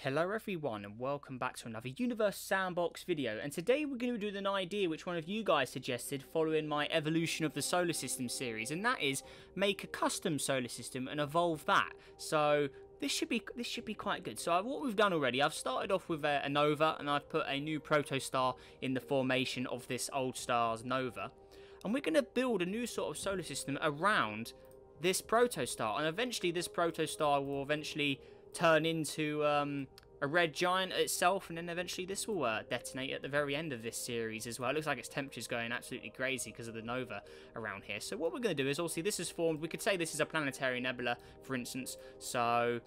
Hello everyone and welcome back to another Universe Sandbox video, and today we're going to do an idea which one of you guys suggested following my Evolution of the Solar System series, and that is make a custom solar system and evolve that. So this should be quite good. So what we've done already, I've started off with a nova, and I've put a new protostar in the formation of this old star's nova, and we're going to build a new sort of solar system around this protostar, and eventually this protostar will eventually turn into a red giant itself, and then eventually this will detonate at the very end of this series as well. It looks like its temperature's going absolutely crazy because of the nova around here. So what we're going to do is, obviously this is formed, we could say this is a planetary nebula for instance, so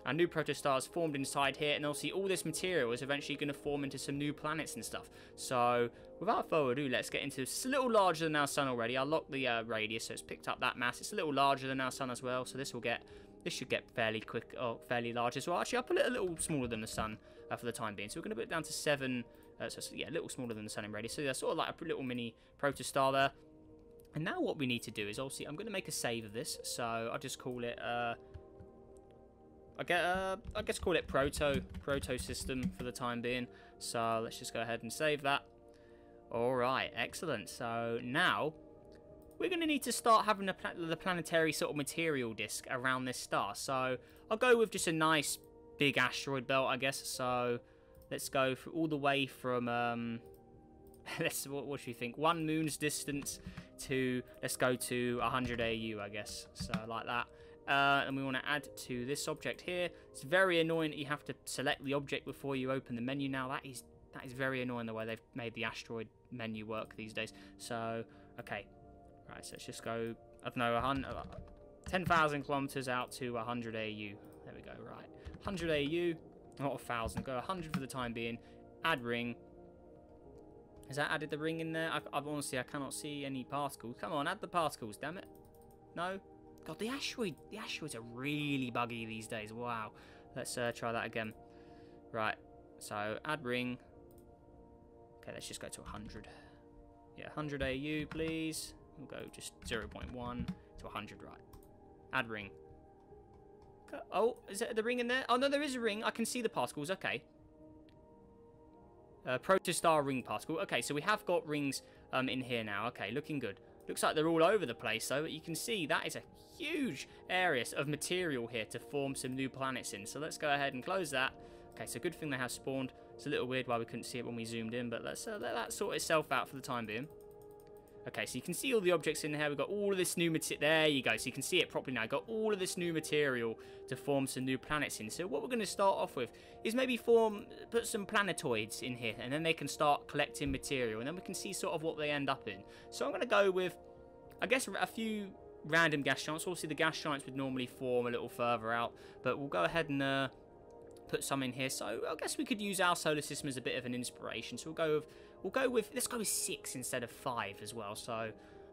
our new protostar is formed inside here, and obviously all this material is eventually going to form into some new planets and stuff. So without further ado, let's get into this. It's a little larger than our sun already. I locked the radius, so it's picked up that mass. It's a little larger than our sun as well, so this should get fairly quick, or fairly large as well. Actually, I'll put it a little smaller than the sun for the time being. So we're going to put it down to 7, so yeah, a little smaller than the sun in radius. So that's sort of like a little mini protostar there. And now what we need to do is, obviously, I'm going to make a save of this. So I'll just call it, I guess call it proto system for the time being. So let's just go ahead and save that. Alright, excellent. So now we're going to need to start having the planetary sort of material disk around this star. So I'll go with just a nice big asteroid belt, I guess. So let's go for all the way from what should we think, 1 moon's distance to, let's go to 100 AU, I guess. So like that. And we want to add to this object here. It's very annoying that you have to select the object before you open the menu now. That is very annoying the way they've made the asteroid menu work these days. So okay, right, so let's just go, I don't know, 10,000 kilometers out to 100 AU. There we go. Right, 100 AU, not 1,000. Go 100 for the time being. Add ring. Has that added the ring in there? Honestly, I cannot see any particles. Come on, add the particles, damn it. No. God, the asteroids are really buggy these days. Wow. Let's try that again. Right. So add ring. Okay, let's just go to 100. Yeah, 100 AU, please. We'll go just 0.1 to 100. Right. Add ring. Oh, is there the ring in there? Oh no, there is a ring. I can see the particles. Okay. Protostar ring particle. Okay, so we have got rings in here now. Okay, looking good. Looks like they're all over the place though, but you can see that is a huge area of material here to form some new planets in. So let's go ahead and close that. Okay, so good thing they have spawned. It's a little weird why we couldn't see it when we zoomed in, but let's let that sort itself out for the time being. Okay, so you can see all the objects in here. We've got all of this new material. There you go. So you can see it properly now. Got all of this new material to form some new planets in. So what we're going to start off with is maybe put some planetoids in here, and then they can start collecting material, and then we can see sort of what they end up in. So I'm going to go with, I guess, a few random gas giants. Obviously, the gas giants would normally form a little further out, but we'll go ahead and put some in here. So I guess we could use our solar system as a bit of an inspiration. So let's go with 6 instead of 5 as well. So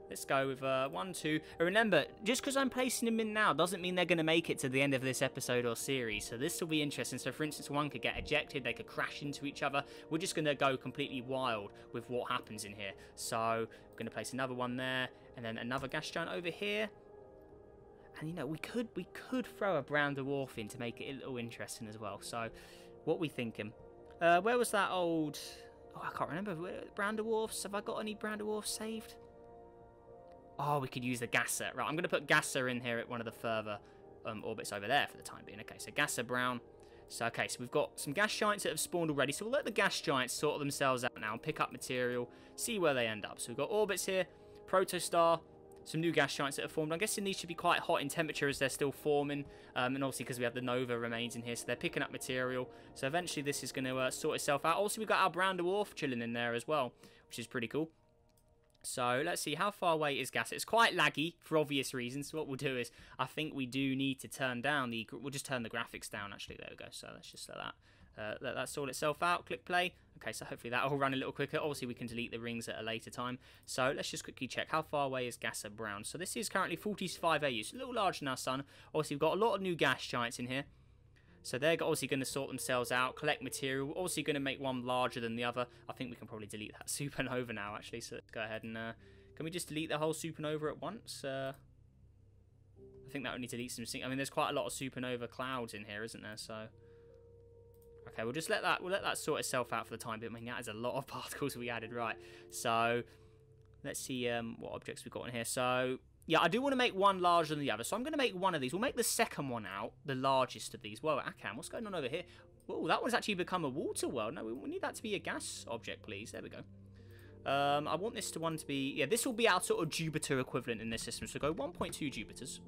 let's go with 1, 2. And remember, just because I'm placing them in now doesn't mean they're going to make it to the end of this episode or series. So this will be interesting. So for instance, one could get ejected, they could crash into each other. We're just going to go completely wild with what happens in here. So I'm going to place another one there, and then another gas giant over here. And you know, we could throw a brown dwarf in to make it a little interesting as well. So what we thinking? Where was that old? Oh, I can't remember. Brown dwarfs. Have I got any brown dwarfs saved? Oh, we could use the gasser. Right, I'm going to put gasser in here at one of the further orbits over there for the time being. Okay, so gasser brown. So okay, so we've got some gas giants that have spawned already. So we'll let the gas giants sort themselves out now and pick up material, see where they end up. So we've got orbits here, protostar. Some new gas giants that have formed. I'm guessing these should be quite hot in temperature as they're still forming. And obviously because we have the nova remains in here, so they're picking up material. So eventually this is going to sort itself out. Also, we've got our brown dwarf chilling in there as well, which is pretty cool. So let's see, how far away is gas? It's quite laggy for obvious reasons. So what we'll do is, I think we do need to turn down we'll just turn the graphics down actually. There we go. So let's just let that sort itself out. Click play. Okay, so hopefully that will run a little quicker. Obviously, we can delete the rings at a later time. So let's just quickly check how far away is Gasser Brown. So this is currently 45 AU, so a little larger than our sun. Obviously, we've got a lot of new gas giants in here. So they're obviously going to sort themselves out, collect material. Obviously going to make one larger than the other. I think we can probably delete that supernova now, actually. So let's go ahead and... can we just delete the whole supernova at once? I think that would need to delete some... I mean, there's quite a lot of supernova clouds in here, isn't there? So... Okay, we'll just let that sort itself out for the time being. I mean, that is a lot of particles we added, right? So let's see what objects we've got in here. So yeah, I do want to make one larger than the other. So I'm going to make one of these. We'll make the second one out the largest of these. Whoa, Akam, what's going on over here? Whoa, that one's actually become a water world. No, we need that to be a gas object, please. There we go. I want this one to be... Yeah, this will be our sort of Jupiter equivalent in this system. So go 1.2 Jupiters.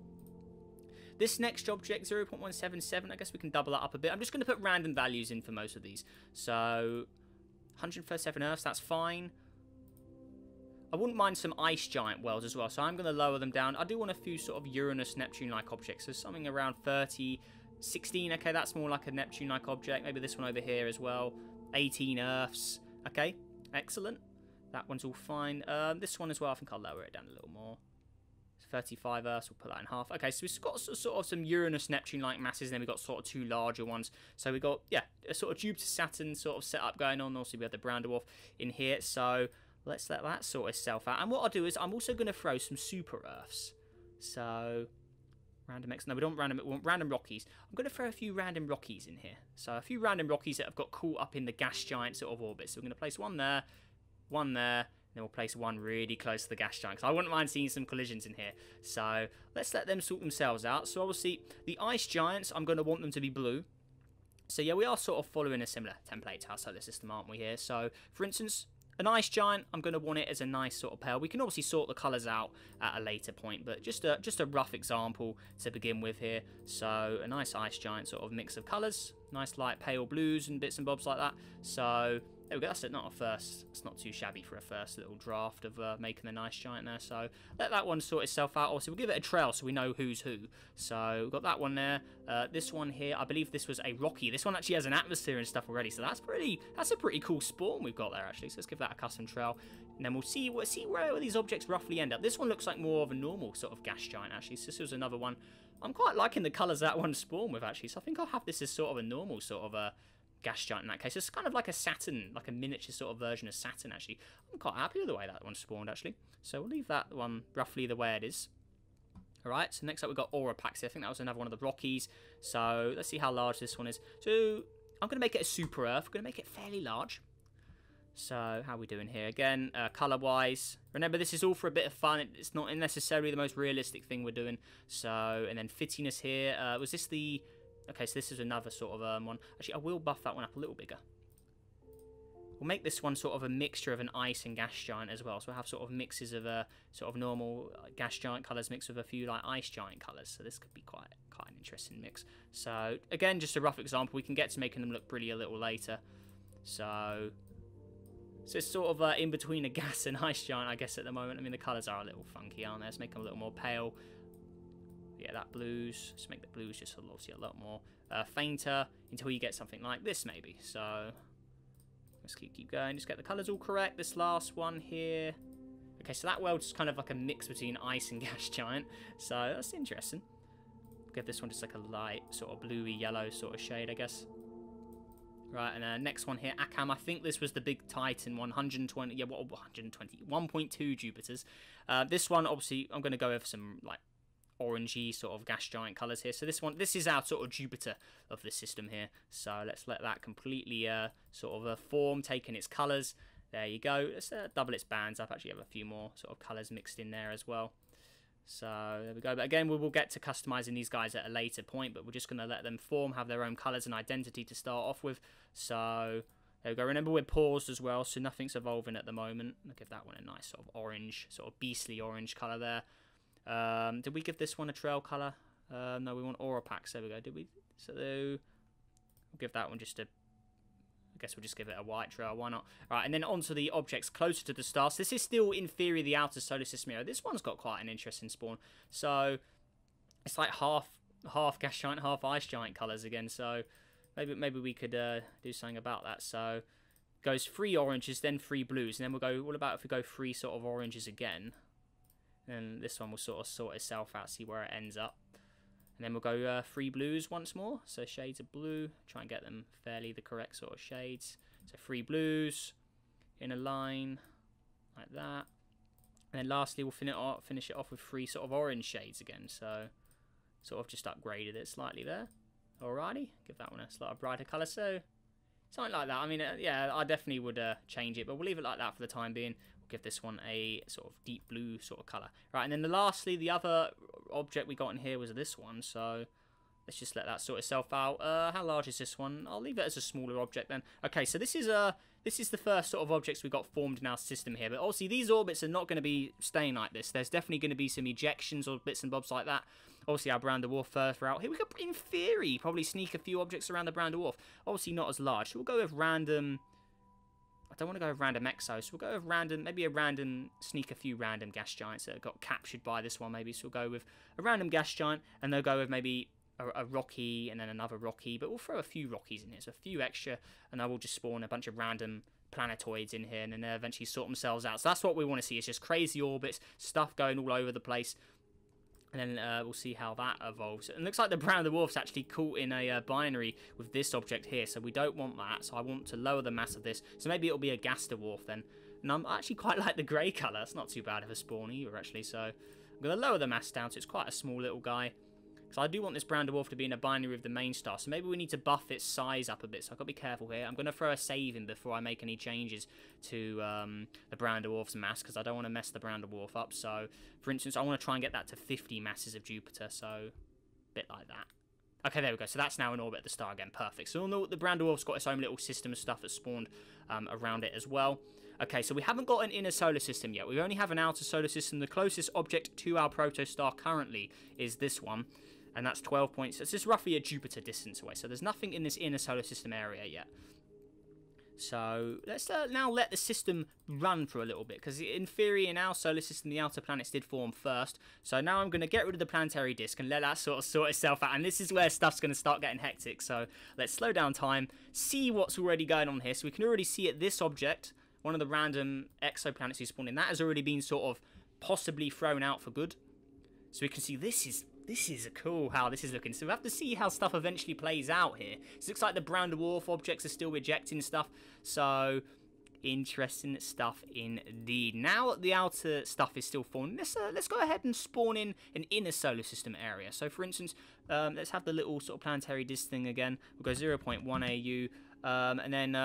This next object, 0.177, I guess we can double that up a bit. I'm just going to put random values in for most of these. So 137 Earths, that's fine. I wouldn't mind some ice giant worlds as well, so I'm going to lower them down. I do want a few sort of Uranus, Neptune-like objects. So something around 30, 16. Okay, that's more like a Neptune-like object. Maybe this one over here as well. 18 Earths. Okay, excellent. That one's all fine. This one as well, I think I'll lower it down a little more. 35 Earths, we'll put that in half. Okay, so we've got sort of some Uranus, Neptune-like masses, and then we've got sort of two larger ones. So we've got, yeah, a sort of Jupiter-Saturn sort of setup going on. Also, we have the brown dwarf in here. So let's let that sort itself out. And what I'll do is I'm also going to throw some super Earths. So random X. No, we don't want random Rockies. I'm going to throw a few random Rockies in here. So a few random Rockies that have got caught up in the gas giant sort of orbit. So we're going to place one there, then we'll place one really close to the gas giant, because I wouldn't mind seeing some collisions in here. So let's let them sort themselves out. So obviously, the ice giants, I'm going to want them to be blue. So yeah, we are sort of following a similar template to our solar system, aren't we here? So, for instance, an ice giant, I'm going to want it as a nice sort of pale. We can obviously sort the colours out at a later point, but just a rough example to begin with here. So a nice ice giant sort of mix of colours. Nice light pale blues and bits and bobs like that. So there we go, that's not a first. It's not too shabby for a first little draft of making a nice giant there. So let that one sort itself out. Also, we'll give it a trail so we know who's who. So we've got that one there. This one here, I believe this was a Rocky. This one actually has an atmosphere and stuff already. So that's a pretty cool spawn we've got there actually. So let's give that a custom trail. And then we'll see where these objects roughly end up. This one looks like more of a normal sort of gas giant actually. So this was another one. I'm quite liking the colours that one spawned with actually. So I think I'll have this as sort of a normal sort of a gas giant in that case. It's kind of like a Saturn, like a miniature sort of version of Saturn actually. I'm quite happy with the way that one spawned actually. So we'll leave that one roughly the way it is. Alright, so next up we've got Aurapax. I think that was another one of the Rockies. So let's see how large this one is. So I'm going to make it a super Earth. I'm going to make it fairly large. So how are we doing here? Again, colour-wise, remember this is all for a bit of fun. It's not necessarily the most realistic thing we're doing. So, and then fittiness here. Was this the... Okay, so this is another sort of one. Actually, I will buff that one up a little bigger. We'll make this one sort of a mixture of an ice and gas giant as well. So we'll have sort of mixes of sort of normal gas giant colours mixed with a few like ice giant colours. So this could be quite an interesting mix. So again, just a rough example. We can get to making them look pretty a little later. So it's sort of in between a gas and ice giant, I guess, at the moment. I mean, the colours are a little funky, aren't they? Let's make them a little more pale. Yeah, that blues. Let's make the blues just obviously a lot more fainter until you get something like this, maybe. So let's keep going. Just get the colours all correct. This last one here. Okay, so that world's kind of like a mix between ice and gas giant. So that's interesting. Give this one just like a light sort of bluey yellow sort of shade, I guess. Right, and next one here, Akam. I think this was the big Titan one, 120, yeah, what, 120, 1.2 Jupiters. This one, obviously, I'm going to go over some, like, orangey sort of gas giant colours here. So this is our sort of Jupiter of the system here. So let's let that completely sort of form, taking its colours. There you go. Let's double its bands up. Actually have a few more sort of colours mixed in there as well. So there we go. But again, we will get to customising these guys at a later point, but we're just going to let them form, have their own colours and identity to start off with. So there we go. Remember, we're paused as well, so nothing's evolving at the moment. I'll give that one a nice sort of orange, sort of beastly orange colour there. Did we give this one a trail colour? No, we want Aurapax. There we go. Did we? So we'll give that one just a... I guess we'll just give it a white trail. Why not? All right, and then onto the objects closer to the stars. This is still, in theory, the outer solar system area. This one's got quite an interesting spawn. So it's like half gas giant, half ice giant colours again. So maybe we could do something about that. So goes 3 oranges, then 3 blues, and then we'll go. What about if we go 3 sort of oranges again? And this one will sort of sort itself out, see where it ends up. And then we'll go 3 blues once more. So shades of blue. Try and get them fairly the correct sort of shades. So 3 blues in a line like that. And then lastly, we'll finish it off with 3 sort of orange shades again. So sort of just upgraded it slightly there. Alrighty. Give that one a slightly brighter colour. So Something like that. I mean, yeah, I definitely would change it, but we'll leave it like that for the time being. We'll give this one a sort of deep blue sort of colour. Right, and then lastly, the other object we got in here was this one, so let's just let that sort itself out. How large is this one? I'll leave it as a smaller object then. Okay, so this is the first sort of objects we got formed in our system here, but obviously these orbits are not going to be staying like this. There's definitely going to be some ejections or bits and bobs like that. Obviously, our Brown Dwarf further out here. We could, in theory, probably sneak a few objects around the Brown Dwarf. Obviously, not as large. So we'll go with random. I don't want to go with random exos. So we'll go with random, maybe a random, sneak a few random gas giants that got captured by this one, maybe. So we'll go with a random gas giant, and they'll go with maybe a Rocky and then another Rocky. But we'll throw a few Rockies in here, so a few extra, and I will just spawn a bunch of random planetoids in here, and then they'll eventually sort themselves out. So that's what we want to see. It's just crazy orbits, stuff going all over the place. And then we'll see how that evolves. It looks like the Brown Dwarf's actually caught in a binary with this object here, so we don't want that. So I want to lower the mass of this. So maybe it'll be a gas dwarf then. And I actually quite like the grey colour. It's not too bad of a spawn either, actually. So I'm going to lower the mass down, so it's quite a small little guy. So I do want this Brown Dwarf to be in a binary with the main star. So maybe we need to buff its size up a bit. So I've got to be careful here. I'm going to throw a save in before I make any changes to the Brown Dwarf's mass, because I don't want to mess the Brown Dwarf up. So, for instance, I want to try and get that to 50 masses of Jupiter. So, a bit like that. Okay, there we go. So that's now in orbit at the star again. Perfect. So the Brown Dwarf's got its own little system of stuff that's spawned around it as well. Okay, so we haven't got an inner solar system yet. We only have an outer solar system. The closest object to our protostar currently is this one. And that's 12 points. It's just roughly a Jupiter distance away. So there's nothing in this inner solar system area yet. So let's now let the system run for a little bit. Because in theory, in our solar system, the outer planets did form first. So now I'm going to get rid of the planetary disk and let that sort of sort itself out. And this is where stuff's going to start getting hectic. So let's slow down time, see what's already going on here. So we can already see at this object, one of the random exoplanets who spawned in, that has already been sort of possibly thrown out for good. So we can see this is cool how this is looking. So we have to see how stuff eventually plays out here. So it looks like the Brown Dwarf objects are still rejecting stuff. So interesting stuff indeed. Now the outer stuff is still forming. Let's go ahead and spawn in an inner solar system area. So for instance, let's have the little sort of planetary disk thing again. We'll go 0.1 AU. And then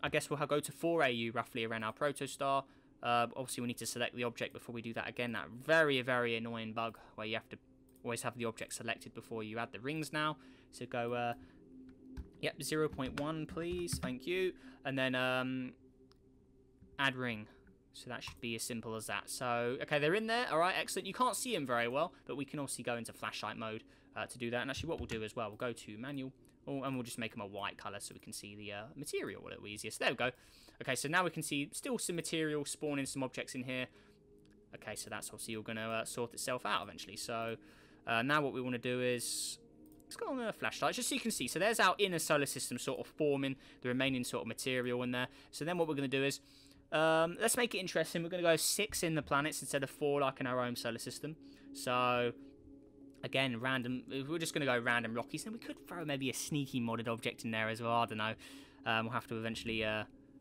I guess we'll go to 4 AU roughly around our protostar. Obviously we need to select the object before we do that again. That very, very annoying bug where you have to always have the object selected before you add the rings now. So go, yep, 0.1 please, thank you. And then add ring. So that should be as simple as that. So, okay, they're in there. All right, excellent. You can't see them very well, but we can obviously go into flashlight mode to do that. And actually what we'll do as well, we'll go to manual. Oh, and we'll just make them a white colour so we can see the material a little easier. So there we go. Okay, so now we can see still some material spawning some objects in here. Okay, so that's obviously all going to sort itself out eventually. So now what we want to do is, let's go on the flashlight just so you can see. So there's our inner solar system sort of forming, the remaining sort of material in there. So then what we're going to do is, let's make it interesting. We're going to go 6 in the planets instead of 4 like in our own solar system. So again, random. We're just going to go random Rockies. Then we could throw maybe a sneaky modded object in there as well. I don't know. We'll have to eventually.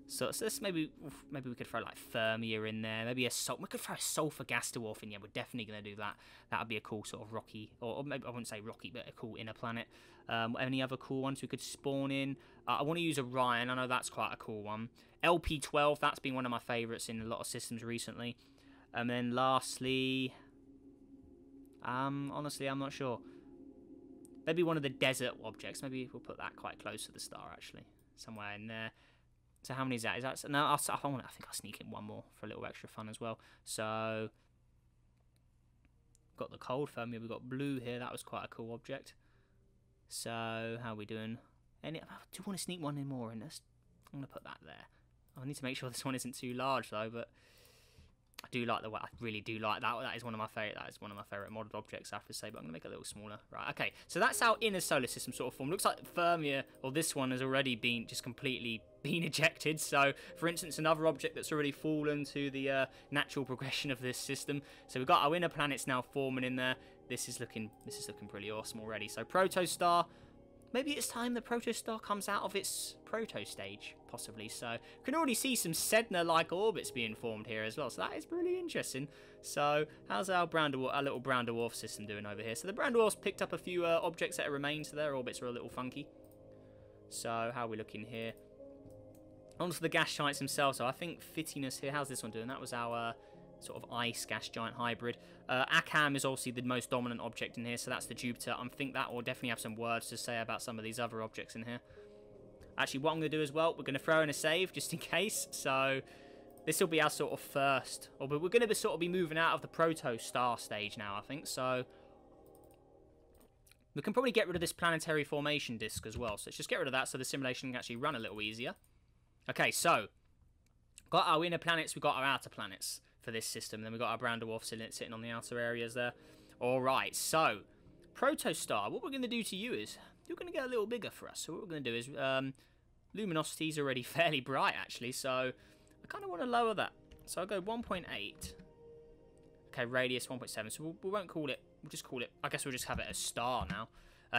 So let's maybe we could throw like Thermia in there. Maybe we could throw a Sulfur gas dwarf in. Yeah, we're definitely going to do that. That would be a cool sort of Rocky, or maybe I wouldn't say Rocky, but a cool inner planet. Any other cool ones we could spawn in? I want to use Orion. I know that's quite a cool one. LP12. That's been one of my favourites in a lot of systems recently. And then lastly. Honestly, I'm not sure. Maybe one of the desert objects. Maybe we'll put that quite close to the star, actually. Somewhere in there. So how many is that? Is that... No, I think I'll sneak in one more for a little extra fun as well. So... got the cold Fermi. We've got blue here. That was quite a cool object. So, how are we doing? Do you want to sneak one in more in this? I'm going to put that there. I need to make sure this one isn't too large, though, but... I do like I really do like that. That is one of my favorite. That is one of my favorite modded objects, I have to say. But I'm gonna make it a little smaller. Right. Okay. So that's our inner solar system sort of form. Looks like Thermia, or this one, has already been just completely been ejected. So, for instance, another object that's already fallen to the natural progression of this system. So we've got our inner planets now forming in there. This is looking pretty awesome already. So Protostar. Maybe it's time the Protostar comes out of its proto stage, possibly. So, you can already see some Sedna-like orbits being formed here as well. So, that is really interesting. So, how's our little Brown Dwarf system doing over here? So, the Brown Dwarf's picked up a few objects that remain, so their orbits are a little funky. So, how are we looking here? onto the gas giants themselves. So I think fittiness here. How's this one doing? That was our sort of ice gas giant hybrid. Akam is obviously the most dominant object in here, so that's the Jupiter. I think that will definitely have some words to say about some of these other objects in here. Actually, what I'm going to do as well, we're going to throw in a save just in case. So this will be our sort of first, or we're going to sort of be moving out of the Protostar stage now, I think. So we can probably get rid of this planetary formation disk as well. So let's just get rid of that so the simulation can actually run a little easier. Okay, so got our inner planets, we've got our outer planets for this system. Then we've got our brown dwarf sitting on the outer areas there. Alright, so Protostar, what we're going to do to you is you're going to get a little bigger for us. So what we're going to do is luminosity is already fairly bright actually, so I kind of want to lower that. So I'll go 1.8. Okay, radius 1.7. So we won't call it, we'll just call it, I guess we'll just have it as star now.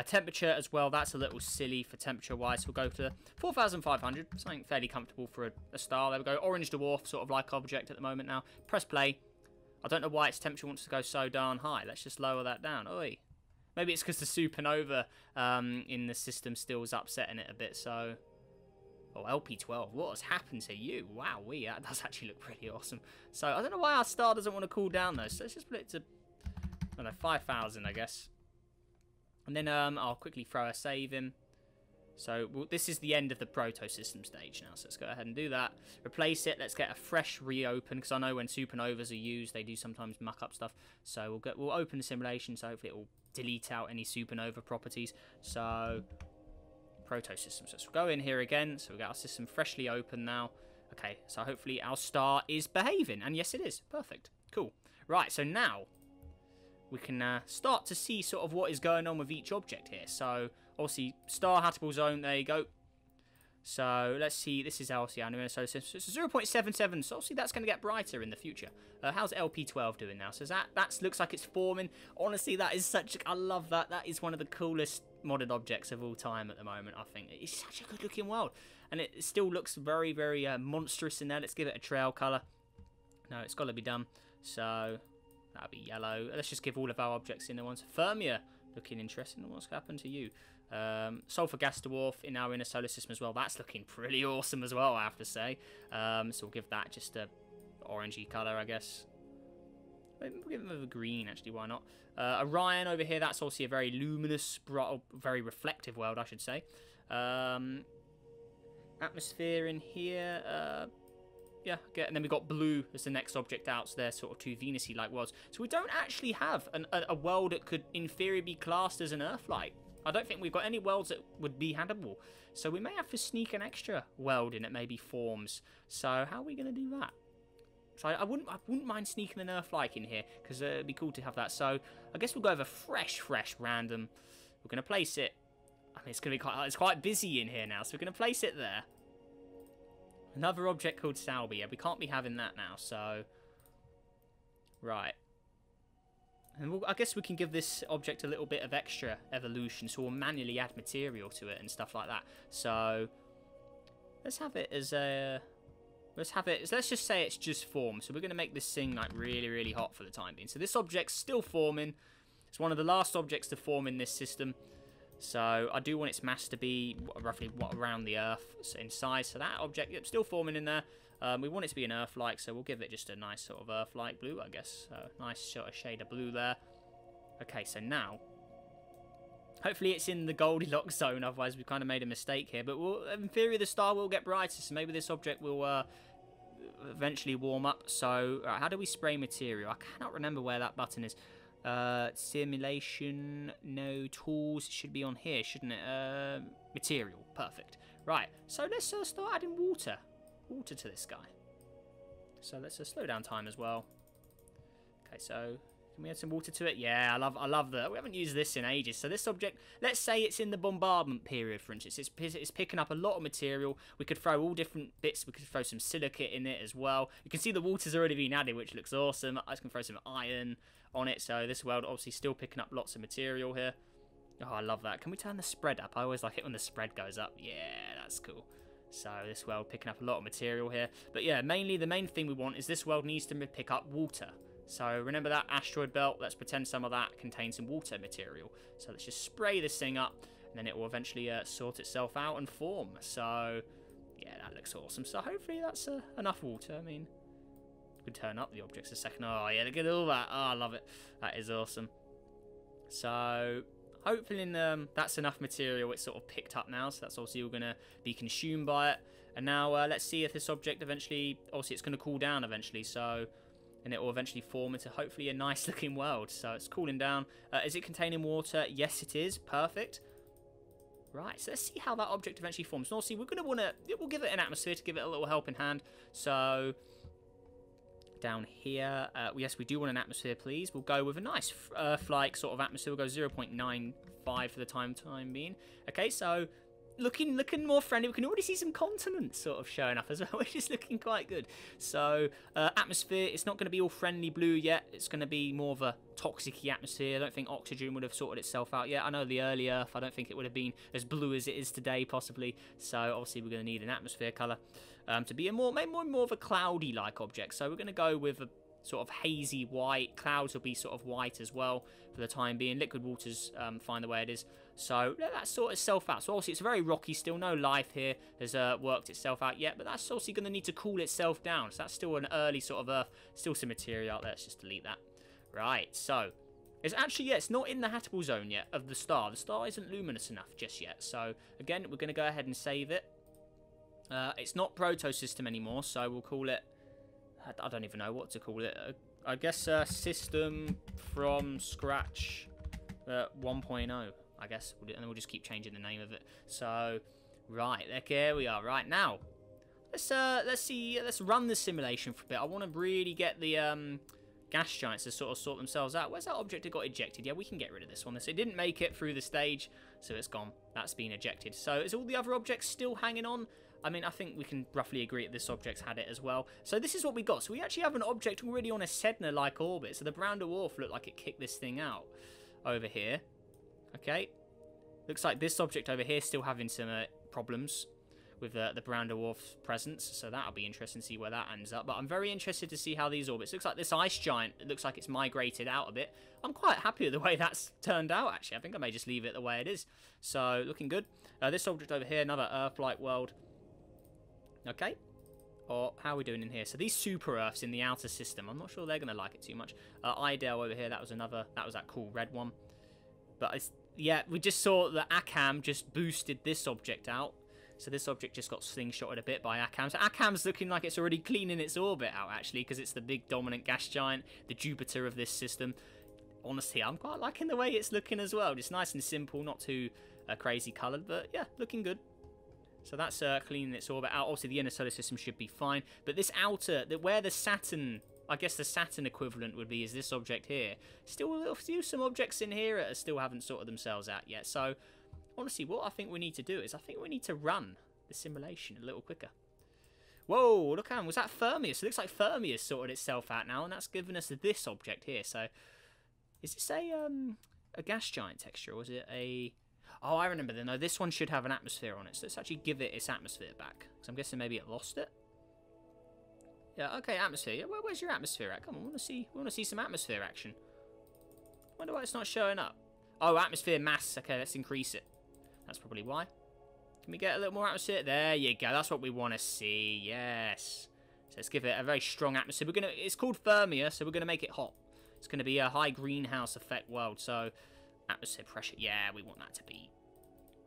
Temperature as well, that's a little silly for temperature-wise. We'll go to 4,500, something fairly comfortable for a star. There we go. Orange dwarf, sort of like object at the moment now. Press play. I don't know why its temperature wants to go so darn high. Let's just lower that down. Oi. Maybe it's because the supernova in the system still is upsetting it a bit, so... Oh, LP12, what has happened to you? Wow, that does actually look pretty awesome. So, I don't know why our star doesn't want to cool down, though. So, let's just put it to, I don't know, 5,000, I guess. And then I'll quickly throw a save in. So this is the end of the proto system stage now. So let's go ahead and do that. Replace it. Let's get a fresh reopen, because I know when supernovas are used, they do sometimes muck up stuff. So we'll open the simulation. So hopefully it will delete out any supernova properties. So proto system. So let's go in here again. So we've got our system freshly open now. Okay. So hopefully our star is behaving, and yes, it is. Perfect. Cool. Right. So now we can start to see sort of what is going on with each object here. So, obviously, star habitable zone, there you go. So, let's see, this is obviously our new solar system. So, it's 0.77, so obviously that's going to get brighter in the future. How's LP12 doing now? So, that looks like it's forming. Honestly, that is such, I love that. That is one of the coolest modded objects of all time at the moment, I think. It's such a good looking world. And it still looks very, very monstrous in there. Let's give it a trail colour. No, it's got to be done. So... that'll be yellow. Let's just give all of our objects in the ones. Fermia, looking interesting. What's happened to you? Sulfur gas dwarf in our inner solar system as well. That's looking pretty awesome as well, I have to say. So we'll give that just a orangey colour, I guess. We'll give them a green, actually. Why not? Orion over here. That's obviously a very luminous, very reflective world, I should say. Atmosphere in here. Yeah, okay. And then we've got blue as the next object out, so they're sort of two Venus-y like worlds. So we don't actually have a world that could, in theory, be classed as an Earth-like. I don't think we've got any worlds that would be habitable. So we may have to sneak an extra world in that maybe forms. So how are we going to do that? So I wouldn't mind sneaking an Earth-like in here, because it'd be cool to have that. So I guess we'll go over fresh random. We're going to place it. I mean, it's quite busy in here now, so we're going to place it there. Another object called Salby. Yeah, we can't be having that now, so... right. And I guess we can give this object a little bit of extra evolution, so we'll manually add material to it and stuff like that. So, let's have it as a... let's just say it's just formed. So we're going to make this thing like really, really hot for the time being. So this object's still forming. It's one of the last objects to form in this system. So I do want its mass to be roughly around the Earth in size. So that object, yep, still forming in there. We want it to be an Earth-like, so we'll give it just a nice sort of Earth-like blue, I guess. So nice sort of shade of blue there. Okay, so now, hopefully it's in the Goldilocks zone. Otherwise, we've kind of made a mistake here. But in theory, the star will get brighter, so maybe this object will eventually warm up. So how do we spray material? I cannot remember where that button is. Simulation, no, tools, it should be on here, shouldn't it? Material, perfect. Right, so let's start adding water to this guy. So let's slow down time as well. Okay, so can we add some water to it? Yeah, I love that. We haven't used this in ages. So this object, let's say it's in the bombardment period, for instance. It's picking up a lot of material. We could throw all different bits. We could throw some silicate in it as well. You can see the water's already been added, which looks awesome. I can throw some iron on it. So this world obviously still picking up lots of material here. Oh, I love that. Can we turn the spread up? I always like it when the spread goes up. Yeah, that's cool. So this world picking up a lot of material here. But yeah, mainly the main thing we want is this world needs to pick up water. So remember that asteroid belt? Let's pretend some of that contains some water material. So let's just spray this thing up, and then it will eventually sort itself out and form. So Yeah, that looks awesome. So hopefully that's enough water. I mean, we can turn up the objects a second. Oh, yeah, look at all that. Oh, I love it. That is awesome. So hopefully that's enough material. It's sort of picked up now. So that's obviously all going to be consumed by it. And now let's see if this object eventually, obviously it's going to cool down eventually. So, and it will eventually form into hopefully a nice looking world. So it's cooling down. Is it containing water? Yes, it is. Perfect. Right, so let's see how that object eventually forms. And obviously, we're going to want to... We'll give it an atmosphere to give it a little helping hand. So, down here... yes, we do want an atmosphere, please. We'll go with a nice Earth-like sort of atmosphere. We'll go 0.95 for the time being. Okay, so... Looking more friendly. We can already see some continents sort of showing up as well, which is looking quite good. So, atmosphere, it's not going to be all friendly blue yet. It's going to be more of a toxic-y atmosphere. I don't think oxygen would have sorted itself out yet. I know the early Earth, I don't think it would have been as blue as it is today, possibly. So, obviously, we're going to need an atmosphere colour to be maybe more of a cloudy-like object. So, we're going to go with a sort of hazy white. Clouds will be sort of white as well for the time being. Liquid water's fine the way it is. So let that sort itself out. So obviously it's very rocky still. No life here has worked itself out yet. But that's obviously going to need to cool itself down. So that's still an early sort of Earth. Still some material out there. Let's just delete that. Right. So it's actually, yeah, it's not in the habitable zone yet of the star. The star isn't luminous enough just yet. So again, we're going to go ahead and save it. It's not Protosystem anymore. So we'll call it... I don't even know what to call it. I guess System from Scratch 1.0. I guess, and then we'll just keep changing the name of it. So, right, there we are. Right now, let's run the simulation for a bit. I want to really get the gas giants to sort of sort themselves out. Where's that object that got ejected? Yeah, we can get rid of this one. It didn't make it through the stage, so it's gone. That's been ejected. So, is all the other objects still hanging on? I mean, I think we can roughly agree that this object's had it as well. So this is what we got. So we actually have an object already on a Sedna-like orbit. So the brown dwarf looked like it kicked this thing out over here. Okay. Looks like this object over here is still having some problems with the brown dwarf's presence. So that'll be interesting to see where that ends up. But I'm very interested to see how these orbits... Looks like this ice giant, it looks like it's migrated out a bit. I'm quite happy with the way that's turned out, actually. I think I may just leave it the way it is. So, looking good. This object over here, another Earth-like world. Okay. Or how are we doing in here? So these super Earths in the outer system, I'm not sure they're going to like it too much. Idale over here, that was that cool red one. But it's, yeah, we just saw that Akam just boosted this object out. So this object just got slingshotted a bit by Akam. So Akam's looking like it's already cleaning its orbit out, actually, because it's the big dominant gas giant, the Jupiter of this system. Honestly, I'm quite liking the way it's looking as well. Just nice and simple, not too crazy coloured, but yeah, looking good. So that's cleaning its orbit out. Obviously, the inner solar system should be fine. But this outer, where the Saturn, I guess the Saturn equivalent would be, is this object here. Still some objects in here that still haven't sorted themselves out yet. So, honestly, what I think we need to do is I think we need to run the simulation a little quicker. Whoa, look at, was that Fermius? It looks like Fermius sorted itself out now, and that's given us this object here. So, is this a gas giant texture, or is it a... Oh, I remember then. No, this one should have an atmosphere on it. So let's actually give it its atmosphere back. So I'm guessing maybe it lost it. Yeah, okay, atmosphere. Yeah, where's your atmosphere at? Come on, we want to see some atmosphere action. Wonder why it's not showing up. Oh, atmosphere mass. Okay, let's increase it. That's probably why. Can we get a little more atmosphere? There you go. That's what we want to see. Yes. So let's give it a very strong atmosphere. It's called Fermia, so we're gonna make it hot. It's gonna be a high greenhouse effect world. So atmosphere pressure. Yeah, we want that to be.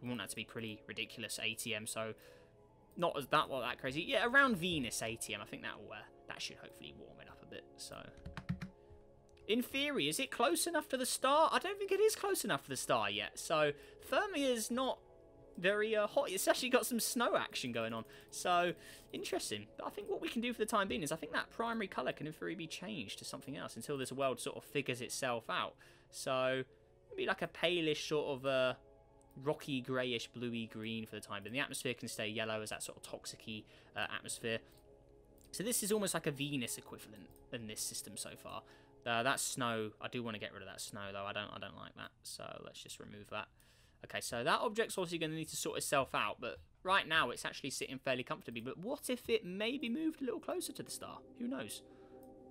We want that to be pretty ridiculous ATM. So not as that crazy. Yeah, around Venus ATM. I think that should hopefully warm it up a bit. So in theory, is it close enough to the star? I don't think it is close enough to the star yet. So Fermia's not very hot. It's actually got some snow action going on. So interesting. But I think what we can do for the time being is I think that primary colour can in theory be changed to something else until this world sort of figures itself out. So maybe like a palish sort of rocky greyish bluey green for the time being. The atmosphere can stay yellow as that sort of toxic-y atmosphere. So this is almost like a Venus equivalent in this system so far. That snow, I do want to get rid of that snow though. I don't like that. So let's just remove that. Okay, so that object's obviously going to need to sort itself out, but right now it's actually sitting fairly comfortably. But what if it maybe moved a little closer to the star? Who knows?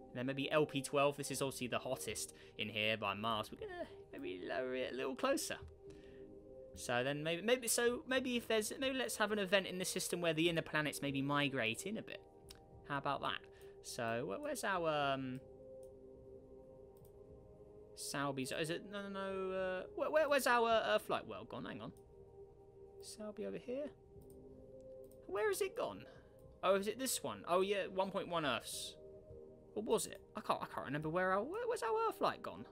And then maybe LP12, this is obviously the hottest in here by Mars. We're going to maybe lower it a little closer. So then maybe if there's let's have an event in the system where the inner planets maybe migrate in a bit. How about that? So where's our Salby's? Is it no? Where's our flight well gone? Hang on. Salby over here. Where has it gone? Oh, is it this one? Oh yeah, 1.1 Earths. Or was it? I can't remember where's our Earth flight gone?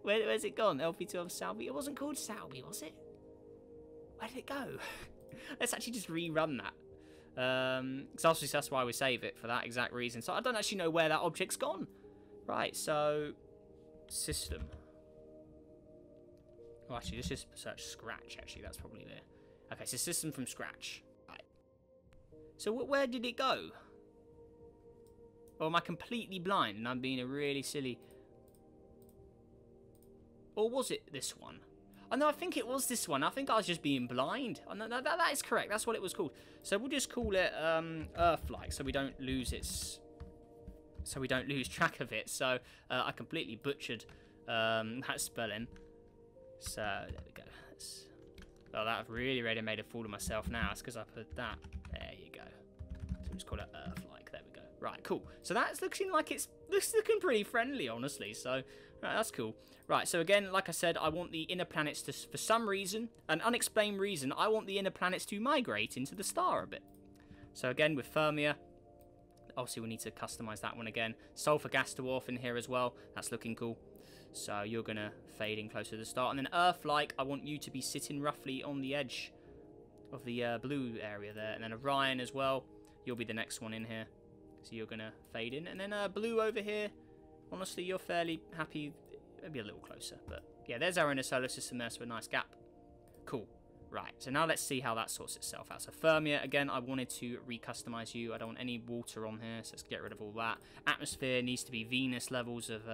Where's it gone? LP12 Salby. It wasn't called Salby, was it? Where did it go? Let's actually just rerun that. Because obviously that's why we save it, for that exact reason. So I don't actually know where that object's gone. Right, so system. Oh, actually, let's just search scratch. Actually, that's probably there. Okay, so system from scratch. Right. So where did it go? Or am I completely blind and I'm being a really silly? Or was it this one? Oh no, I think it was this one. I think I was just being blind. Oh, no, that is correct. That's what it was called. So we'll just call it Earth-like, so we don't lose its. So we don't lose track of it. So I completely butchered that spelling. So there we go. Oh, that I've really made a fool of myself now. It's because I put that. There you go. So we'll just call it Earth-like. There we go. Right, cool. So that's looking like it's looking pretty friendly, honestly. So right, that's cool. Right, so again, like I said, I want the inner planets to, for some reason, an unexplained reason, I want the inner planets to migrate into the star a bit. So again, with Fermia, obviously we need to customize that one again. Sulfur gas dwarf in here as well. That's looking cool. So you're going to fade in closer to the star. And then Earth-like, I want you to be sitting roughly on the edge of the blue area there. And then Orion as well. You'll be the next one in here. So you're going to fade in. And then blue over here. Honestly, you're fairly happy. Maybe a little closer. But yeah, there's our inner solar system there. So a nice gap. Cool. Right, so now let's see how that sorts itself out. So Fermia, again, I wanted to recustomize you. I don't want any water on here, so let's get rid of all that. Atmosphere needs to be Venus levels of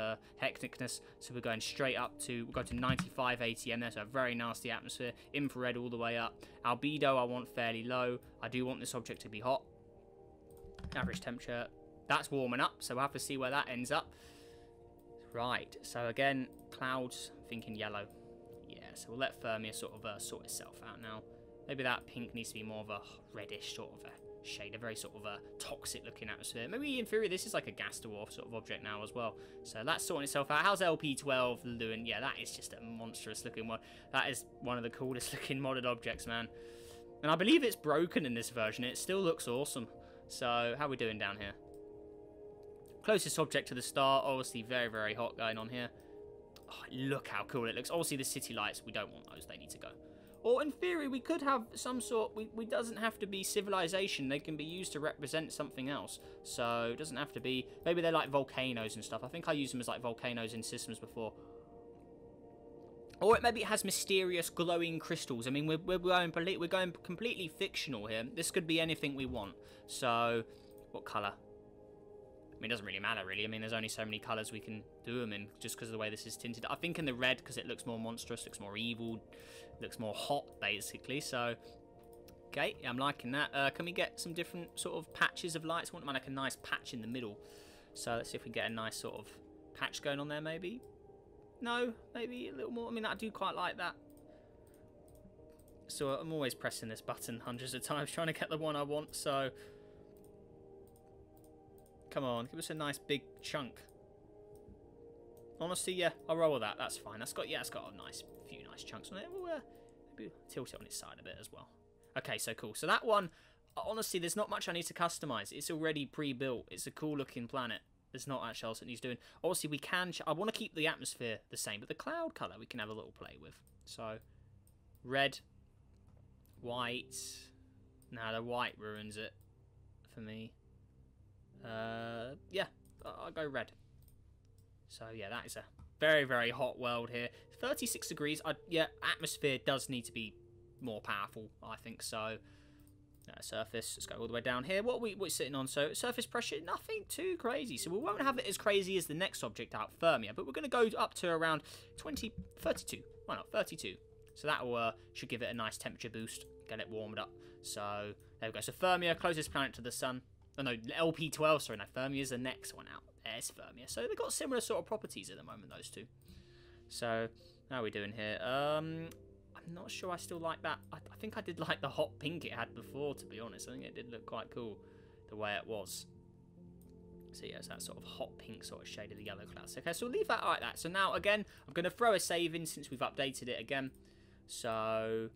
hecticness, so we're going straight up to, we'll go to 95 ATM there, so a very nasty atmosphere. Infrared all the way up. Albedo I want fairly low. I do want this object to be hot. Average temperature, that's warming up, so we'll have to see where that ends up. Right, so again, clouds, thinking yellow. So we'll let Fermia sort of sort itself out now. Maybe that pink needs to be more of a reddish sort of a shade, a very sort of a toxic looking atmosphere. Maybe in theory this is like a gas dwarf sort of object now as well. So that's sorting itself out. How's LP12 doing? Yeah, that is just a monstrous looking one. That is one of the coolest looking modded objects, man. And I believe it's broken in this version. It still looks awesome. So how are we doing down here? Closest object to the star, obviously very hot going on here. Oh, look how cool it looks. Obviously, the city lights, we don't want those. They need to go. Or, in theory, we could have some sort... We doesn't have to be civilization. They can be used to represent something else. So, it doesn't have to be... Maybe they're like volcanoes and stuff. I think I used them as like volcanoes in systems before. Or maybe it has mysterious glowing crystals. I mean, we're going completely fictional here. This could be anything we want. So, what colour? I mean, it doesn't really matter, really. I mean, there's only so many colours we can do them in, just because of the way this is tinted. I think in the red, because it looks more monstrous, looks more evil, looks more hot, basically. So, okay, yeah, I'm liking that. Can we get some different sort of patches of lights? I want like a nice patch in the middle. So, let's see if we can get a nice sort of patch going on there, maybe. No, maybe a little more. I mean, I do quite like that. So, I'm always pressing this button hundreds of times, trying to get the one I want, so... Come on, give us a nice big chunk. Honestly, yeah, I'll roll with that. That's fine. It's got a few nice chunks on it. We'll maybe tilt it on its side a bit as well. Okay, so cool. So that one, honestly, there's not much I need to customize. It's already pre-built. It's a cool looking planet. There's not much else it needs doing. Obviously, we can. I want to keep the atmosphere the same, but the cloud color we can have a little play with. So, red, white. Nah, the white ruins it for me. Yeah, I'll go red. So yeah, that is a very hot world here. 36 degrees. Yeah, atmosphere does need to be more powerful, I think so. Surface, let's go all the way down here. What are we sitting on? So surface pressure, nothing too crazy. So we won't have it as crazy as the next object out, Fermia, but we're going to go up to around 32. Why not? 32. So that will should give it a nice temperature boost, get it warmed up. So there we go. So Fermia, closest planet to the sun. Oh no, LP12, sorry, no, Fermia is the next one out. There's Fermia. So they've got similar sort of properties at the moment, those two. So How are we doing here? I'm not sure I still like that. I think I did like the hot pink it had before, to be honest. I think it did look quite cool the way it was. So yeah, it's that sort of hot pink sort of shade of the yellow clouds. Okay, so we'll leave that like that. So now, again, I'm going to throw a save in since we've updated it again. So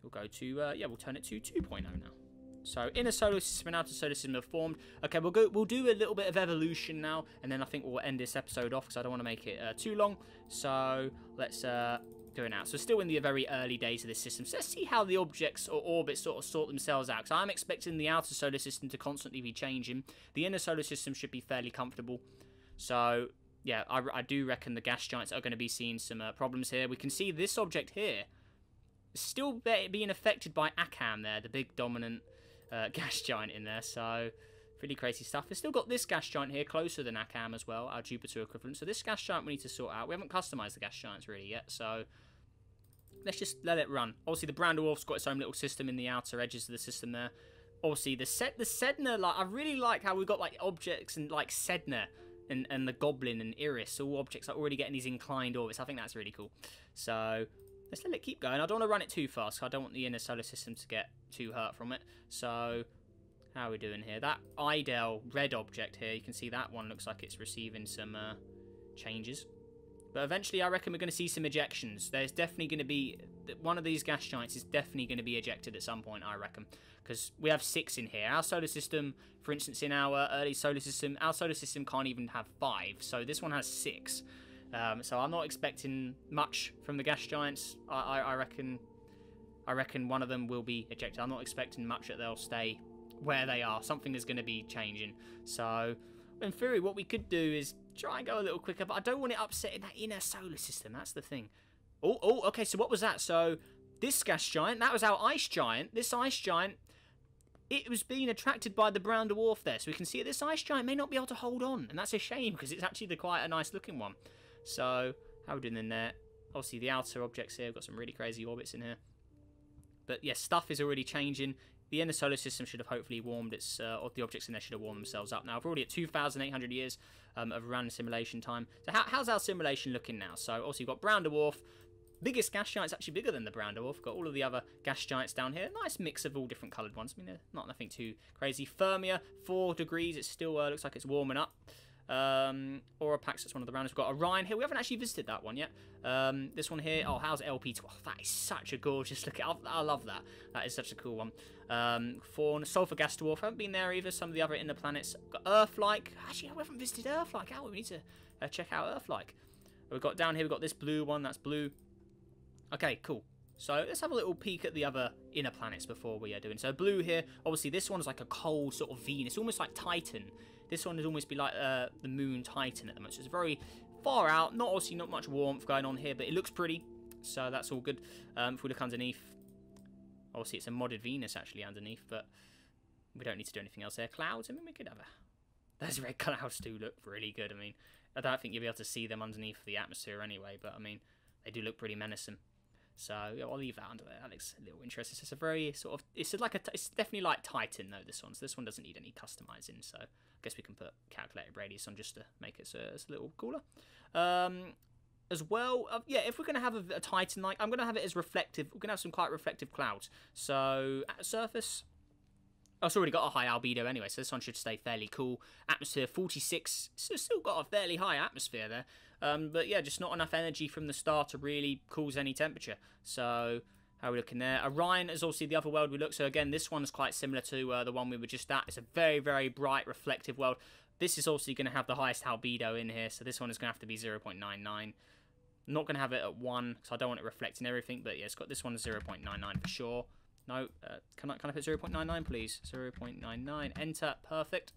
we'll go to, yeah, we'll turn it to 2.0 now. So inner solar system and outer solar system have formed. Okay, we'll do a little bit of evolution now, and then I think we'll end this episode off because I don't want to make it too long. So let's do it now. So still in the very early days of this system. So let's see how the objects or orbits sort of sort themselves out. So I'm expecting the outer solar system to constantly be changing. The inner solar system should be fairly comfortable. So yeah, I do reckon the gas giants are going to be seeing some problems here. We can see this object here still being affected by Akam there, the big dominant gas giant in there. So pretty crazy stuff. We've still got this gas giant here closer than Akam as well, our Jupiter equivalent. So this gas giant we need to sort out. We haven't customized the gas giants really yet, so let's just let it run. Obviously the Brown Dwarf's got its own little system in the outer edges of the system there. Obviously the Sedna, like, I really like how we've got like objects and like Sedna and the Goblin and Iris, all objects are already getting these inclined orbits. I think that's really cool. So let's let it keep going. I don't want to run it too fast, because I don't want the inner solar system to get too hurt from it. So how are we doing here? That Idel red object here, you can see that one looks like it's receiving some changes. But eventually I reckon we're going to see some ejections. There's definitely going to be, one of these gas giants is definitely going to be ejected at some point, I reckon. Because we have 6 in here. Our solar system, for instance, in our early solar system, our solar system can't even have 5. So this one has 6. So I'm not expecting much from the gas giants. I reckon one of them will be ejected. I'm not expecting much that they'll stay where they are. Something is going to be changing. So in theory, what we could do is try and go a little quicker, but I don't want it upsetting that inner solar system. That's the thing. Oh, okay, so what was that? So this gas giant, that was our ice giant. This ice giant, it was being attracted by the Brown Dwarf there. So we can see this ice giant may not be able to hold on, and that's a shame because it's actually quite a nice looking one. So how are we doing in there? Obviously the outer objects here, we've got some really crazy orbits in here. But yes, stuff is already changing. The inner solar system should have hopefully warmed its, or the objects in there should have warmed themselves up. Now, we're already at 2,800 years of random simulation time. So how's our simulation looking now? So obviously you've got Brown Dwarf. Biggest gas giant's actually bigger than the Brown Dwarf. We've got all of the other gas giants down here. Nice mix of all different coloured ones. I mean, they're not nothing too crazy. Fermia, 4 degrees. It still looks like it's warming up. Aurapax, that's one of the rounders. We've got Orion here. We haven't actually visited that one yet. This one here, oh, how's LP12? That is such a gorgeous look. I love that. That is such a cool one. Fawn, Sulfur gas dwarf. Haven't been there either. Some of the other inner planets. Got Earth-like. Actually, we haven't visited Earth-like. How we need to check out Earth-like. We've got down here, we've got this blue one. That's blue. Okay, cool. So let's have a little peek at the other inner planets before we are doing. So blue here, obviously this one's like a cold sort of Venus, almost like Titan. This one would almost be like the moon Titan at the moment. So it's very far out, obviously not much warmth going on here, but it looks pretty. So that's all good. If we look underneath, obviously it's a modded Venus actually underneath, but we don't need to do anything else there. Clouds, I mean, we could have those red clouds do look really good. I mean, I don't think you'll be able to see them underneath the atmosphere anyway, but I mean, they do look pretty menacing. So yeah, I'll leave that under there. That looks a little interesting. It's a very sort of, it's definitely like Titan though, this one. So this one doesn't need any customizing. So I guess we can put calculated radius on just to make it so it's a little cooler. As well, yeah, if we're going to have a Titan, like, I'm going to have it as reflective. We're going to have some quite reflective clouds. So at the surface, oh, it's already got a high albedo anyway, so this one should stay fairly cool. Atmosphere 46, so still got a fairly high atmosphere there. But yeah, just not enough energy from the star to really cause any temperature. So how are we looking there? Orion is also the other world we look. So again, this one's quite similar to the one we were just at. It's a very, very bright, reflective world. This is also going to have the highest albedo in here, so this one is going to have to be 0.99. I'm not going to have it at 1, because I don't want it reflecting everything. But yeah, it's got this one 0.99 for sure. No, can I put 0.99 please? 0.99, enter, perfect.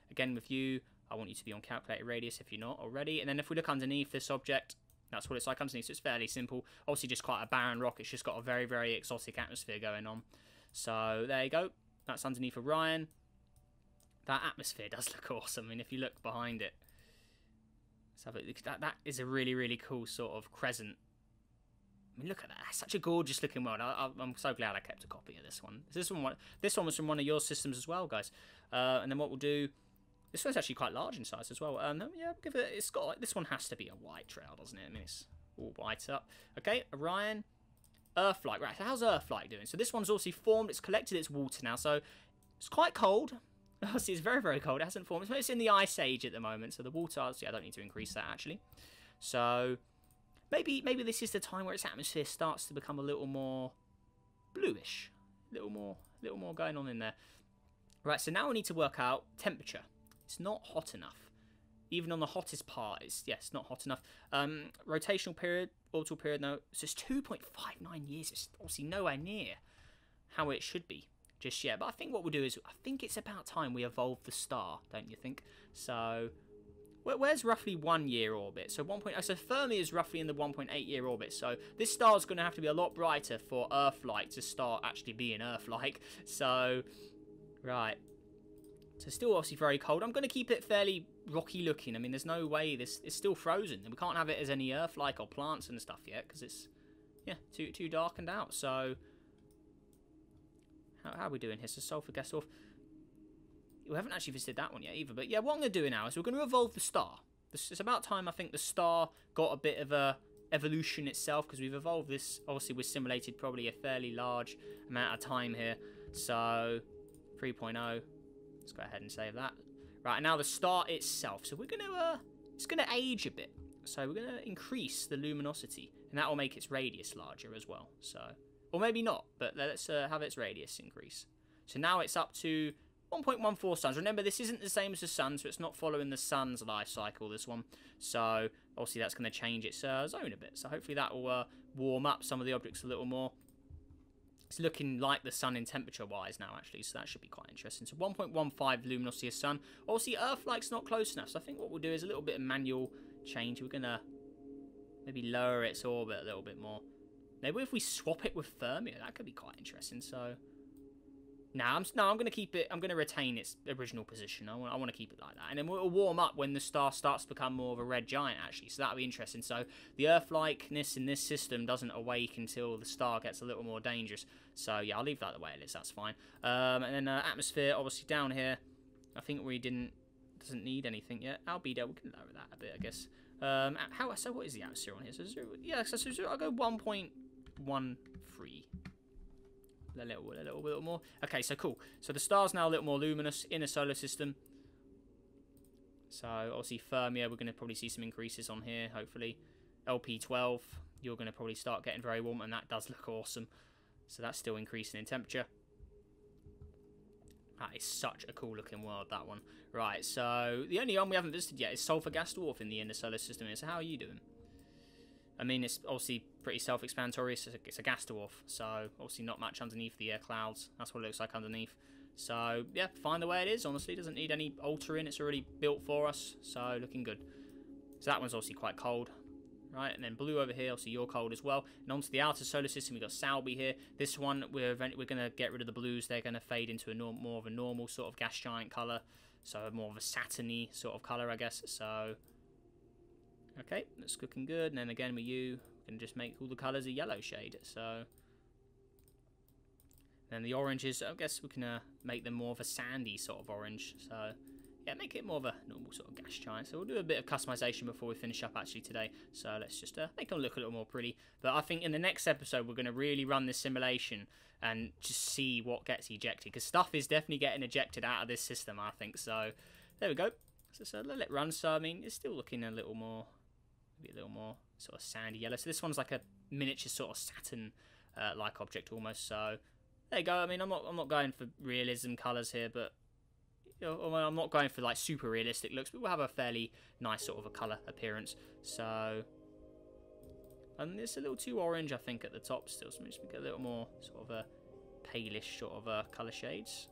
Again with you, I want you to be on calculated radius if you're not already. And then if we look underneath this object, that's what it's like underneath, so it's fairly simple. Obviously just quite a barren rock, it's just got a very, very exotic atmosphere going on. So there you go, that's underneath Orion. That atmosphere does look awesome. I mean, if you look behind it, let's have a look. That is a really, really cool sort of crescent. I mean, look at that. That's such a gorgeous looking world. I'm so glad I kept a copy of this one. This one was from one of your systems as well, guys. And then what we'll do, this one's actually quite large in size as well. Yeah, give it. It's got like, this one has to be a white trail, doesn't it? I mean, it's all white up. Okay, Orion. Earth-like. Right, so how's Earth-like doing? So this one's also formed. It's collected its water now. So it's quite cold. Obviously, it's very, very cold. It hasn't formed. It's in the Ice Age at the moment. So the water, yeah, I don't need to increase that, actually. So maybe this is the time where its atmosphere starts to become a little more bluish. A little more going on in there. Right, so now we need to work out temperature. It's not hot enough. Even on the hottest part, it's not hot enough. Rotational period, orbital period, no. So it's 2.59 years. It's obviously nowhere near how it should be just yet. But I think what we'll do is, I think it's about time we evolve the star, don't you think? So, where's roughly 1 year orbit? So so Fermi is roughly in the 1.8 year orbit. So this star is going to have to be a lot brighter for Earth-like to start actually being Earth-like. So, right. So still obviously very cold. I'm going to keep it fairly rocky looking. I mean, there's no way it's still frozen. We can't have it as any Earth-like or plants and stuff yet because it's, yeah, too darkened out. So, how are we doing here? So Sulfur gas off. We haven't actually visited that one yet either. But yeah, what I'm going to do now is we're going to evolve the star. It's about time, I think, the star got a bit of a evolution itself because we've evolved this. Obviously, we've simulated probably a fairly large amount of time here. So, 3.0. Let's go ahead and save that. Right, now the star itself. So we're going to, it's going to age a bit. So we're going to increase the luminosity. And that will make its radius larger as well. So, or maybe not, but let's have its radius increase. So now it's up to 1.14 suns. Remember, this isn't the same as the sun, so it's not following the sun's life cycle, this one. So, obviously that's going to change its zone a bit. So hopefully that will warm up some of the objects a little more. It's looking like the sun in temperature-wise now, actually, so that should be quite interesting. So 1.15 luminosity of sun. Obviously, Earth-like's not close enough, so I think what we'll do is a little bit of manual change. We're going to maybe lower its orbit a little bit more. Maybe if we swap it with Thermia, that could be quite interesting. So, I'm going to keep it. I'm going to retain its original position. I want to keep it like that, and then it'll warm up when the star starts to become more of a red giant. Actually, so that'll be interesting. So the Earth-likeness in this system doesn't awake until the star gets a little more dangerous. So yeah, I'll leave that the way it is. That's fine. And then atmosphere, obviously down here. I think we doesn't need anything yet. Albedo, we can lower that a bit, I guess. So what is the atmosphere on here? So I'll go 1.13. A little more. Okay, so cool. So the star's now a little more luminous in a solar system. So obviously Fermia, we're going to probably see some increases on here, hopefully. LP12, you're going to probably start getting very warm, and that does look awesome. So that's still increasing in temperature. That is such a cool looking world, that one. Right, so the only one we haven't visited yet is Sulfur gas dwarf in the inner solar system. So how are you doing? I mean, it's obviously pretty self-explanatory. It's a gas dwarf, so obviously not much underneath the clouds. That's what it looks like underneath. So, yeah, fine the way it is. Honestly, doesn't need any altering. It's already built for us, so looking good. So that one's obviously quite cold, right? And then blue over here, obviously you're cold as well. And onto the outer solar system, we've got Salby here. This one, we're going to get rid of the blues. They're going to fade into a more of a normal sort of gas giant colour. So more of a Saturn-y sort of colour, I guess. So, okay, that's looking good. And then again with you, we can just make all the colours a yellow shade. So, then the oranges, I guess we can make them more of a sandy sort of orange. So, yeah, make it more of a normal sort of gas giant. So we'll do a bit of customization before we finish up actually today. So let's just make them look a little more pretty. But I think in the next episode, we're going to really run this simulation and just see what gets ejected. Because stuff is definitely getting ejected out of this system, I think. So there we go. So let it run. So, I mean, it's still looking a little more, maybe a little more sort of sandy yellow. So this one's like a miniature sort of Saturn-like object almost. So there you go. I mean, I'm not going for realism colours here, but I'm not going for like super realistic looks, but we'll have a fairly nice sort of a colour appearance. So, and it's a little too orange, I think, at the top still. So let me just make it a little more sort of a palish sort of colour shades.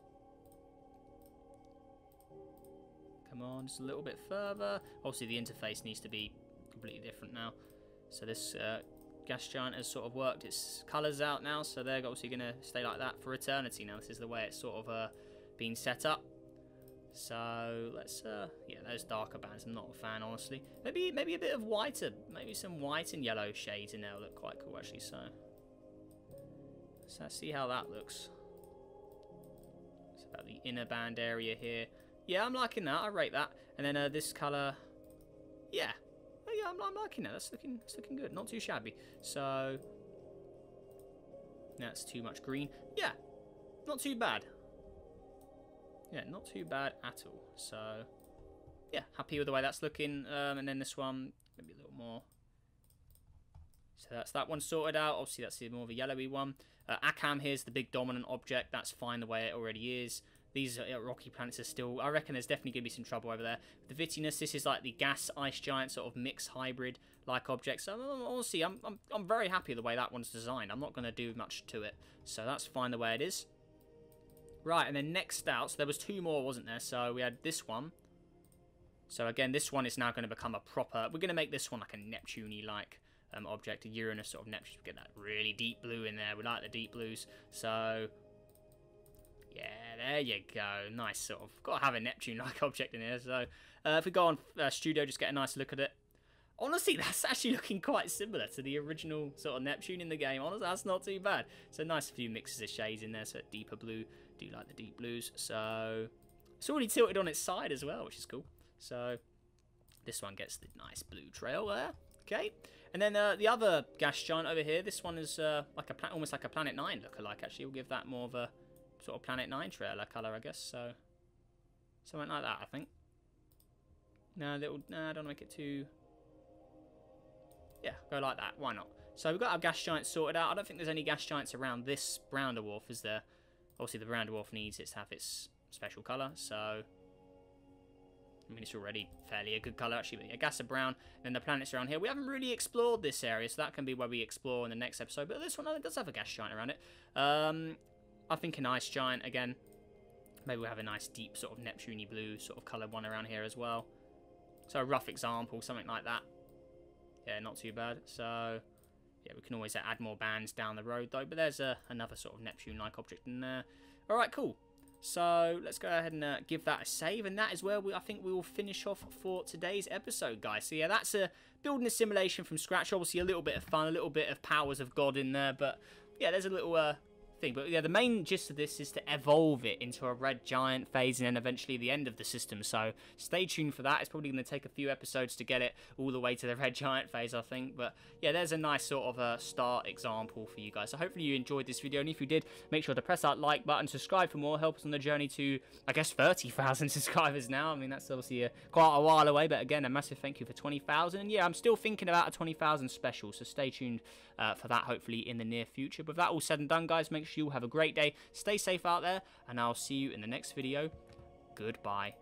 Come on, just a little bit further. Obviously, the interface needs to be completely different now. So this gas giant has sort of worked its colours out now, so they're obviously going to stay like that for eternity now. This is the way it's sort of been set up. So let's yeah, those darker bands I'm not a fan, honestly. Maybe a bit of whiter, maybe some white and yellow shades in there will look quite cool actually. So let's see how that looks. It's about the inner band area here. Yeah, I'm liking that. I rate that. And then this colour, yeah, I'm liking that. That's looking good. Not too shabby. So that's too much green. Yeah, not too bad. Yeah, not too bad at all. So yeah, happy with the way that's looking. And then this one, maybe a little more. So that's that one sorted out. Obviously, that's more of a yellowy one. Akam here's the big dominant object. That's fine the way it already is. These rocky planets are still... I reckon there's definitely going to be some trouble over there. The Vittinus, this is like the gas ice giant sort of mixed hybrid-like object. So honestly, I'm very happy with the way that one's designed. I'm not going to do much to it. So that's fine the way it is. Right, and then next out, so there was 2 more, wasn't there? So we had this one. So again, this one is now going to become a proper... We're going to make this one like a Neptune-like object, a Uranus sort of Neptune. Get that really deep blue in there. We like the deep blues. So... yeah, there you go. Nice sort of... Got to have a Neptune-like object in here. So if we go on Studio, just get a nice look at it. Honestly, that's actually looking quite similar to the original sort of Neptune in the game. Honestly, that's not too bad. So nice few mixes of shades in there. So deeper blue. Do like the deep blues. So it's already tilted on its side as well, which is cool. So this one gets the nice blue trail there. Okay. And then the other gas giant over here. This one is like almost like a Planet 9 lookalike. Actually, we'll give that more of a sort of Planet 9 trailer colour, I guess. So something like that, I think. No, I don't want to make it too... Yeah, go like that. Why not? So we've got our gas giants sorted out. I don't think there's any gas giants around this brown dwarf, is there? Obviously, the brown dwarf needs it to have its special colour, so... I mean, it's already fairly a good colour, actually. But yeah, gas of brown. And then the planets around here. We haven't really explored this area, so that can be where we explore in the next episode. But this one does have a gas giant around it. I think an ice giant, again. Maybe we'll have a nice deep sort of Neptune-y blue sort of coloured one around here as well. So a rough example, something like that. Yeah, not too bad. So, yeah, we can always add more bands down the road, though. But there's another sort of Neptune-like object in there. All right, cool. So, let's go ahead and give that a save. And that is where I think we will finish off for today's episode, guys. So, yeah, that's building a simulation from scratch. Obviously, a little bit of fun, a little bit of powers of God in there. But, yeah, there's a little... thing. But yeah, the main gist of this is to evolve it into a red giant phase and then eventually the end of the system. So stay tuned for that. It's probably going to take a few episodes to get it all the way to the red giant phase, I think. But yeah, there's a nice sort of a start example for you guys. So hopefully you enjoyed this video. And if you did, make sure to press that like button, subscribe for more, help us on the journey to, I guess, 30,000 subscribers now. I mean, that's obviously quite a while away. But again, a massive thank you for 20,000. And yeah, I'm still thinking about a 20,000 special. So stay tuned for that, hopefully in the near future. But with that all said and done, guys, make sure you have a great day. Stay safe out there, and I'll see you in the next video. Goodbye.